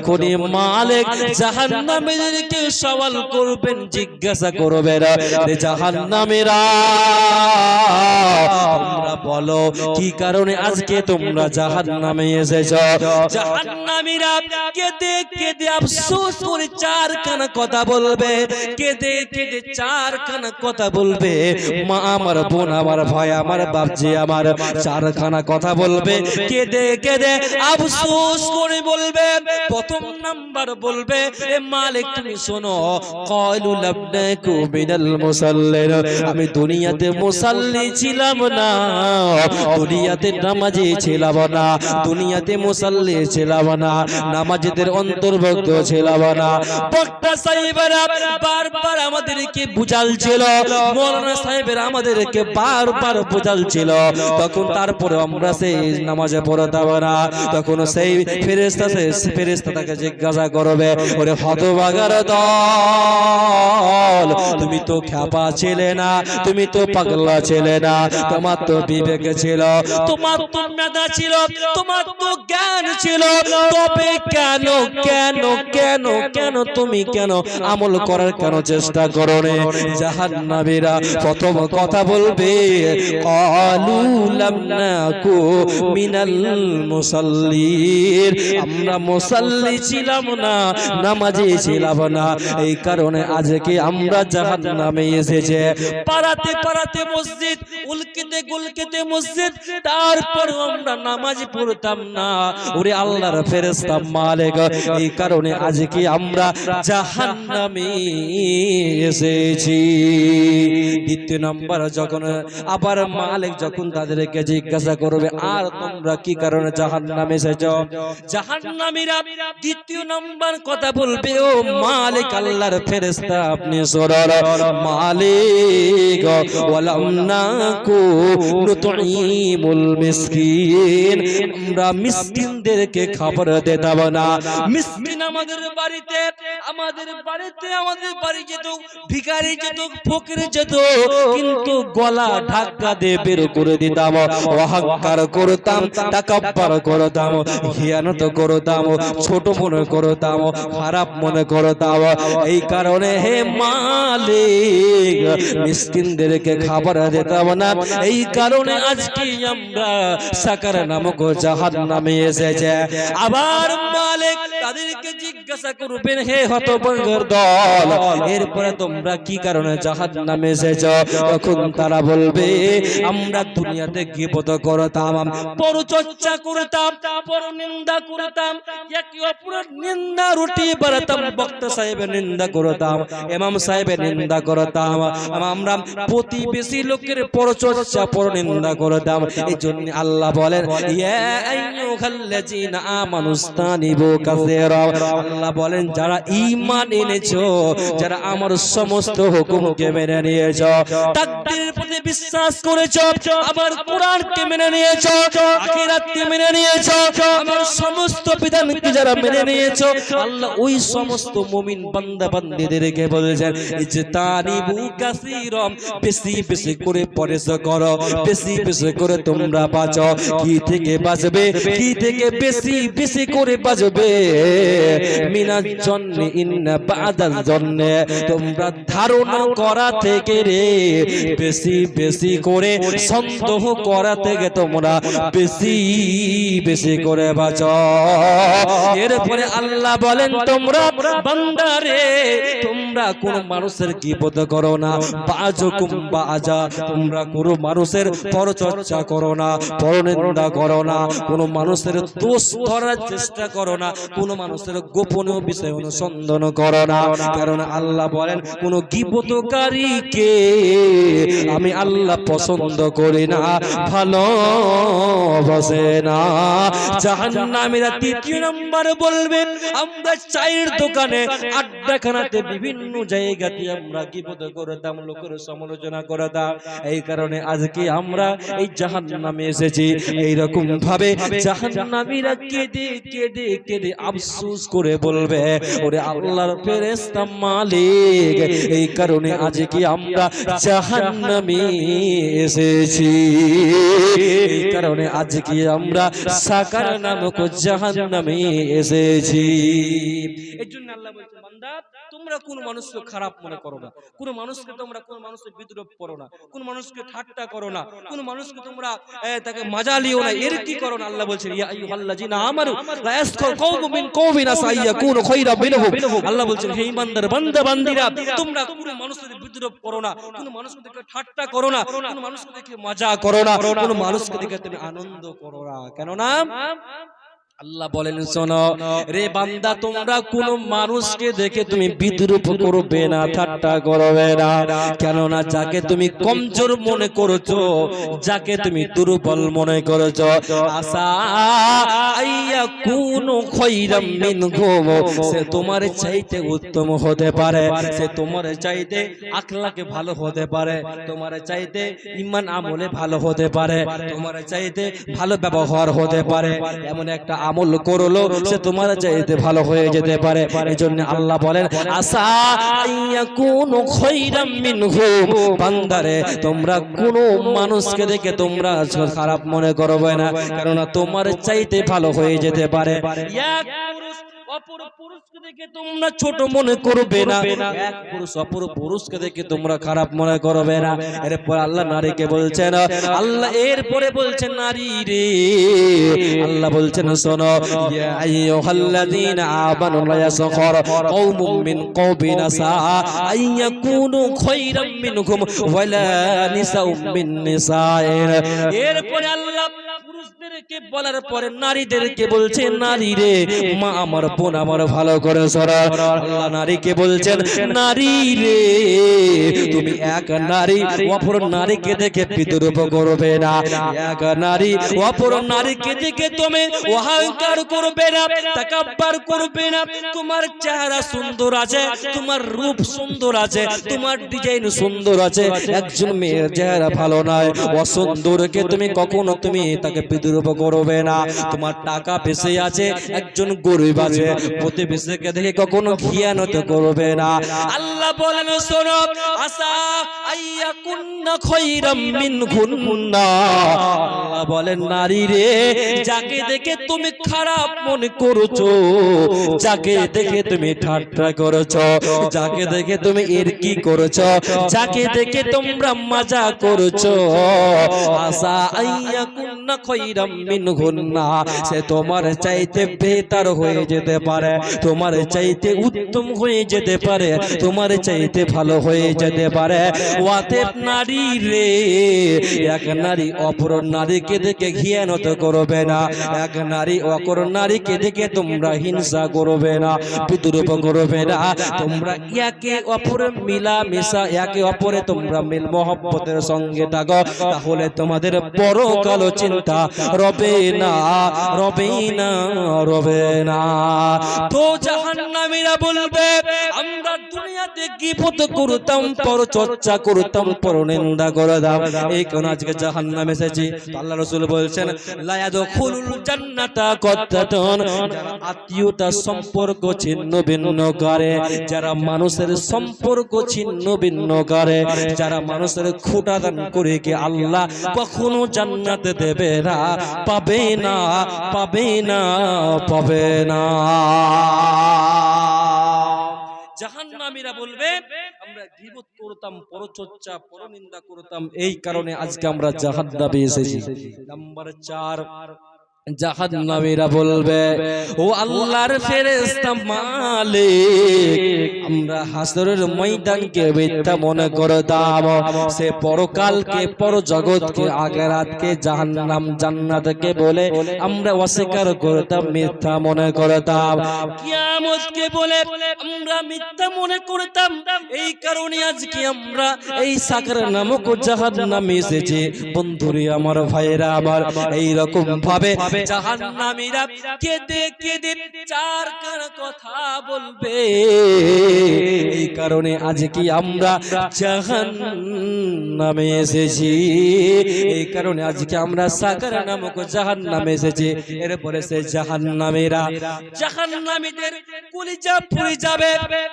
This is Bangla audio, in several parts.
কোনি মালিক জাহান্নামীদেরকে সওয়াল করবেন, জিজ্ঞাসা করবেন, রে জাহান্নামীরা তোমরা বলো কি কারণে আজকে তোমরা জাহান্নামে এসেছো? জাহান্নামীরা কেঁদে কেঁদে আফসোস করে চারখানা কথা বলবে, কেঁদে কেঁদে চারখানা কথা বলবে। মা আমার, বোন আমার, ভাই আমার, বাপজি আমার, চারখানা কথা বলবে, কেঁদে কেঁদে আফসোস করে বলবে। প্রথম নাম্বার বলবে, এ মালিক তুমি শোনো, ক্বালু লাম নাকু মিনাল মুসাল্লিন, আমি দুনিয়াতে মুসাল্লি ছিলাম না, দুনিয়াতে নামাজি ছিলাম না, দুনিয়াতে মুসাল্লি ছিলাম না, নামাজীদের অন্তর্ভুক্ত ছিলাম না। বক্তা সাহেবেরা বারবার আমাদেরকে বুঝালছিল, মাওলানা সাহেবেরা আমাদেরকে বারবার বুঝালছিল, তখন তারপরে আমরা সেই নামাজে পড়তাম না। তখন সেই ফেরেশতা তাকে জিজ্ঞাসা করবে, ওরে হতভাগার দল, তুমি তো খ্যাপা ছিলে না, তুমি তো পাগলা ছিলে না, তোমার তো বিবেক ছিল, তোমার তো মেধা ছিল, তোমার তো জ্ঞান ছিল, তবে কেন কেন কেন কেন তুমি কেন আমল করার কেন চেষ্টা করো না? জাহান্নামীরা প্রথম কথা বলবে, ক্বালু লাম নাকু মিনাল মুসাল্লিন, আমরা মুসাল্লি ছিলাম না, নামাজি ছিলাম না, এই কারণে আজকে আমরা জাহান্নামে এসেছে। পাড়াতে পাড়াতে মসজিদ, উলকিতে গুলকিতে মসজিদ, তারপর আমরা নামাজ পড়তাম না। ওরে আল্লাহর ফেরেশতা মালিক, এই কারণে আজকে আমরা জাহান্নামে এসেছি। দ্বিতীয় নাম্বার যখন আবার মালিক যখন তাদেরকে জিজ্ঞাসা করবে, আর তোমরা কি কারণে জাহান্নামে এসেছো? জাহান্নামীরা দ্বিতীয় নাম্বার কথা বলবে, ও মালিক আল্লাহর ফেরেশতা আপনি শুনুন, মালিক ওয়ালাম নাকু নুতঈমুল মিসকিন, আমরা মিসকিনদেরকে খাবার দিতাম না। মিসকিন আমাদের বাড়িতে আমাদের বাড়ি যেত, ভিখারি যেত, ফকির যেত, কিন্তু গলা ধাক্কা দিয়ে বের করে দিতাম, অহংকার করতাম, তাকাব্বুর করতাম, খিয়ানত করতাম, ছোট মনে করতাম, খারাপ মনে করতাম। এই কারণে হে মালিক মিসকিনদেরকে খাবার দিতাম না, এই কারণে আজকে আমরা সাকার নামক জাহান্নামে এসেছে। আবার মালিক তাদেরকে জিজ্ঞাসা করবেন, হে হতভাগার দল, এরপরে তোমরা কি কারণে জাহান্নামে এসেছো? তখন তারা বলবে, আমরা দুনিয়াতে গীবত করতাম, পরচর্চা করতাম, পরনিন্দা করতাম, একে অপরের নিন্দা রুটি বাড়াতাম, বক্তা সাহেবের নিন্দা করতাম, ইমাম সাহেবের নিন্দা করতাম, আমরা প্রতিবেশী লোকের পরচর্চা পরনিন্দা করতাম। এই জন্য আল্লাহ বলেন, ইয়া আইয়ুহাল্লাযীনা আমানুস্তানিবু কাসীরা, আল্লাহ বলেন যারা ঈমান এনেছো, যারা আমার সমস্ত হুকুমকে মেনে নিয়েছো, তাকদীরের প্রতি বিশ্বাস করেছো, আমার কোরআনকে মেনে নিয়েছো, আখিরাতকে মেনে নিয়েছো, আমার সমস্ত বিধানকে যারা মেনে নিয়েছো, আল্লাহ ওই সমস্ত মুমিন বান্দা বান্দীদেরকে বলেছেন, ইজতানিবু কাসীরা, বেশি বেশি করে পরহেজ করো, বেশি বেশি করে তোমরা বাঁচো। কি থেকে বাঁচবে? কি থেকে বেশি বেশি করে বাঁচবে? মিনাজ জন্নে ইন্না বাদাল জন্নে, তোমরা ধারণা করা থেকে রে, বেশি বেশি করে সন্দেহ করা থেকে তোমরা বেশি বেশি করে বাঁচো। এরপরে আল্লাহ বলেন, তোমরা বান্দারে তোমরা কোন মানুষের গীবত করো না, বাজুকুম বাজা, তোমরা কোন মানুষের পরচর্চা করো না, পরনিন্দা করো না, কোন মানুষের দোষ ধরার চেষ্টা করো না, কোন মানুষের গোপনীয় বিষয় অনুসন্ধান করো না। কারণ আল্লাহ বলেন, কোন গীবতকারীকে আমি আল্লাহ পছন্দ করি না, ভালোবাসে না। জাহান্নামীরা তৃতীয় নাম্বার বলবেন, আমরা চায়ের দোকানে, আড্ডাখানাতে বিভিন্ন জায়গাতে আমরা গীবত করতাম, লোকের সমালোচনা করতাম। এই কারণে আজকে আমরা এই জাহান্নামে এসেছি। এইরকম ভাবে জাহান্নামীরা কেঁদে কেঁদে কেঁদে আফসোস করে বলবে, ওরে আল্লাহর ফেরেশতা মালিক, এই কারণে আজকে আমরা জাহান্নামে এসেছি। এই কারণে আজকে আমরা সাকার নামক জাহান্নামে এসেছি। এই জন্য আল্লাহ বলছে, বান্দা তোমরা কোন মানুষকে খারাপ মনে করো না, কোন মানুষকে তোমরা কোন মানুষের বিদ্রোহ করো না, কোন মানুষকে ঠাট্টা করো না, কোন মানুষকে তোমরা তাকে মজা লিও না, এর কি করো না। আল্লাহ বলছেন, ইয়া আইয়ুহাল্লাযিনা আমানু লা ইয়াসখার কওমুম মিন কওমিন আসা আইয়াকুনু খায়রাম মিনহুম। আল্লাহ বলছেন, হে ঈমানদার বান্দা বান্দীরা, তোমরা কোন মানুষের বিদ্রোহ করো না, কোন মানুষকে দেখে ঠাট্টা করো না, কোন মানুষকে দেখে মজা করো না, কোন মানুষকে দেখে তুমি আনন্দ করো না। কেন না? আল্লাহ বলেন, শোনো রে বান্দা, তোমরা কোন মানুষকে দেখে তুমি বিদ্রুপ করবে না, ঠাট্টা করবে না। কেননা যাকে তুমি কমজোর মনে করেছো, যাকে তুমি দুর্বল মনে করেছো, আসা আইয়া কোন খৈরাম মিনহুম, সে তোমার চাইতে উত্তম হতে পারে, সে তোমার চাইতে আখলাকে ভালো হতে পারে, তোমার চাইতে ঈমান আমলে ভালো হতে পারে, তোমার চাইতে ভালো ব্যবহার হতে পারে। এমন একটা আমল করলো সে তোমার চাইতে ভালো হয়ে যেতে পারে। এজন্য আল্লাহ বলেন, আসা আইয়াকুনু খায়রাম মিনহুম, বান্দারে তোমরা কোন মানুষকে দেখে তোমরা খারাপ মনে করবে না, কারণ তোমার চাইতে ভালো হয়ে যেতে পারে। এক পুরুষ অপর পুরুষকে দেখে তোমরা ছোট মনে করবে না, এক পুরুষ অপর পুরুষকে দেখে তোমরা খারাপ মনে করবে না। এরপর আল্লাহ নারীকে বলছেন, আল্লাহ এরপরে বলছেন নারী রে, আল্লাহ বলছেন, শোনো, ইয়া আইয়ুহাল্লাযীনা আমানু লা ইয়াসখার কওমুম মিন কওমিন আসা আইয়াকুনু খায়রাম মিনহুম ওয়ালা নিসাউম মিন নিসাইন। এরপরে আল্লাহ পুরুষদেরকে বলার পরে নারীদেরকে বলছে, নারী রে, মা আমার বোন আমার, ভালো করে শোনো। আল্লাহ নারীকে বলছেন, নারী রে, তুমি এক নারী অপর নারীকে দেখে বিদ্রুপ করবে না, এক নারী অপর নারীকে দেখে তুমি অহংকার করবে না, তাকাব্বুর করবে না। তোমার চেহারা সুন্দর আছে, তোমার রূপ সুন্দর আছে, তোমার ডিজাইন সুন্দর আছে, একজন মেয়ের চেহারা ভালো নয়, অসুন্দরকে তুমি কখনো তুমি তাকে বিদ্রুপ করবে না। তোমার টাকা বেশি আছে, একজন গরিব আছে, প্রতিবেশীকে দেখে কখনো খিয়ানত করবে না। আল্লাহ বলেন, শোনো, আসা আইয়াকুন্না খায়রাম মিনহুন্না। আল্লাহ বলেন, নারী রে, যাকে দেখে তুমি খারাপ মনে করছো, যাকে দেখে তুমি ঠাট্টা করেছো, যাকে দেখে তুমি ইরকি করেছো, যাকে দেখে তোমরা মজা করেছো, আসা আইয়াকুন্না খায়রাম মিনহুন্না, সে তোমার চাইতে বেহতর হয়ে যেতে পারে, তোমার চাইতে উত্তম হয়ে যেতে পারে, তোমার চাইতে ভালো হয়ে যেতে পারে। ওয়াতে নারী রে, এক নারী অপর নারীকে দেখে ঘিয়ানত করবে না, এক নারী অপর নারীকে দেখে তোমরা হিংসা করবে না, বিদ্রুপ করবে না। তোমরা একে অপরে মিলামিশা, একে অপরে তোমরা মিল মহব্বতের সঙ্গে থাকো, তাহলে তোমাদের পরকাল চিন্তা রবে না, রবে না, রবে না। তো জাহান্নামীরা বলবে, আমরা দুনিয়াতে গীবত করতাম, পরচর্চা করতাম, পরনিন্দা করতাম, এই কোন আজকে জাহান্নামে এসেছি। আল্লাহ রাসূল বলছেন, লা ইয়াদখুলুল জান্নাতা কাত্তাতুন, যারা আত্মীয়তা সম্পর্ক ছিন্ন ভিন্ন করে, যারা মানুষের সম্পর্ক ছিন্ন ভিন্ন করে, যারা মানুষের খোঁটা দান করে, কি আল্লাহ কখনো জান্নাতে দেবে না, পাবে না, পাবে না, পাবে না। জাহান্নামীরা বলবে, আমরা গীবত করতাম, পরচর্চা, পরনিন্দা করতাম, এই কারণে আজকে আমরা জাহান্নামে এসেছি। নাম্বার 4, জাহান্নামীরা বলবে, ও আল্লাহর ফেরেশতা মালিক, আমরা হাসরের ময়দানকে মিথ্যা মনে করতাম, সে পরকালকে, পরজগৎকে, আখিরাতকে, জাহান্নাম জান্নাতকে বলে আমরা অস্বীকার করতাম, মিথ্যা মনে করতাম, কিয়ামতকে বলে আমরা মিথ্যা মনে করতাম। এই কারণে আজকে আমরা এই সাকার নামক জাহান্নামে এসেছি। বন্ধুরে আমার, ভাইরা আমার, এই রকম ভাবে জাহান্নামীরা কেঁদে কেঁদে চারখানা কথা বলবে। কারণে আজকে আমরা জাহান্নামে এসেছি, এই কারণে আজকে আমরা সাকার নামক জাহান্নামে এসেছি। এরপরে সে জাহান্নামীরা, জাহান্নামীদের কলিজা পুড়ে যাবে,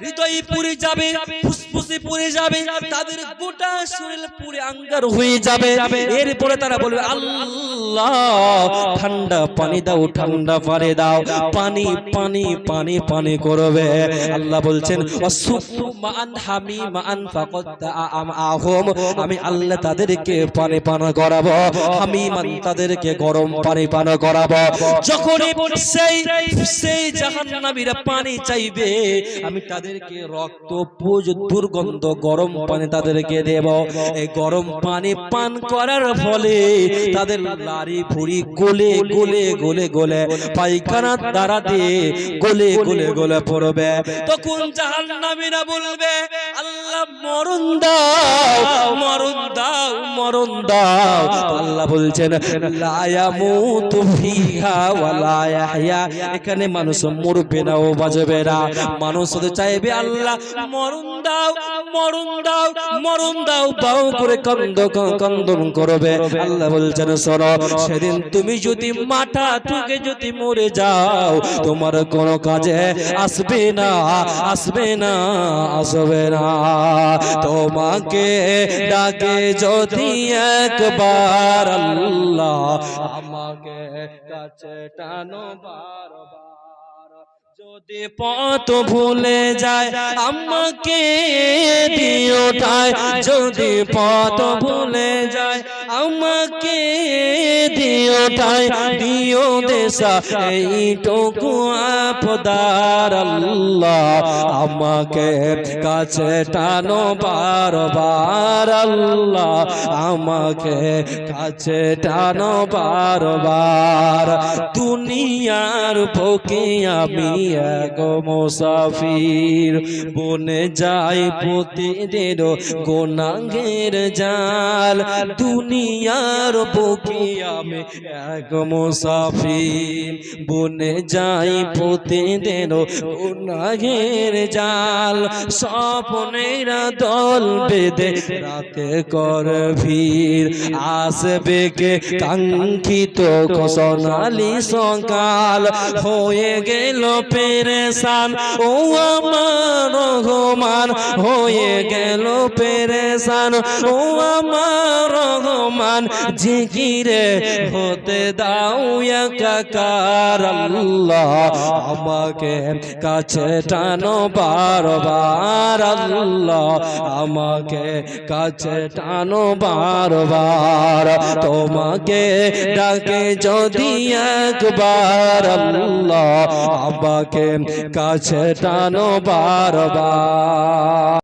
হৃদয় পুড়ে যাবে, ফুসফুসে পুড়ে যাবে, তাদের গোটা শরীর পুড়ে আঙ্গার হয়ে যাবে। এরপরে তারা বলবে আল্লাহ ঠান্ডা পানি দাও, ঠান্ডা পানি দাও, পানি পানি পানি পানি করবে। আল্লাহ বলছেন আমি আল্লাহ তাদেরকে পানি পান করাবো, হামিমান তাদেরকে গরম পানি পান করাবো। যখন সেই জাহান্নামীরা পানি চাইবে, আমি তাদেরকে রক্ত পুজ দুর্গন্ধ গরম পানি তাদেরকে দেব। এই গরম পানি পান করার ফলে তাদের লারি ভুড়ি গলে গলে গলে গলে পায়খানার দ্বারা দিয়ে গলে গলে গলে পড়বে। তখন জাহান্নামীরা বলবে আল্লাহ মরণ দাও, মরণ দাও, মরণ দাও। আল্লাহ বলছেন লা ইয়ামুতু ফিহা ওয়া লা ইয়াহইয়া, এখানে মানুষ মরবে না ও বাঁচবে না। মানুষ শুধু চাইবে আল্লাহ মরণ দাও, মরণ দাও, মরণ দাও, বাউ করে কন্দন করবে। আল্লাহ বলছেন শোনো, সেদিন তুমি যদি মাথা ঠুকে যদি মরে যাও, তোমার কোনো কাজে আসবে না, আসবে না, আসবে না। তোমাকে ডাকে যদি একবার আল্লাহ, আমাকে কাছে টানো বারবার। যদি পথ ভুলে যায় আমাকে দিও ঠাই, যদি পথ ভুলে যায় আমাকে দিও ঠাই, দিও দেশা এইটুকু আপদার আল্লাহ, আমাকে কাছে টানো বারবার আল্লাহ, আমাকে কাছে টানো বারবার। দুনিয়ার বুকে আমি এক মুসাফির, বনে যাই প্রতিদিন গুনাহের জাল। দুনিয়ার বুকে আমি এক মুসাফির, বনে যাই প্রতিদিন গুনাহের জাল। স্বপ্নের দল বেঁধে রাতে কর ভিড়, আসবে কে কাঙ্ক্ষিত সোনালি সকাল। হয়ে গেল পেরেশান ও আমার রহমান, হয়ে গেল পেরেশান ও আমার রহমান। জিকিরে হতে দাও একাকার আল্লাহ, আমাকে কাছে টানো বারবার আল্লাহ, আমাকে কাছে টানো বারবার। তোমাকে ডাকে যদি একবার আল্লাহ, আমাকে কাছে টানো বারবার।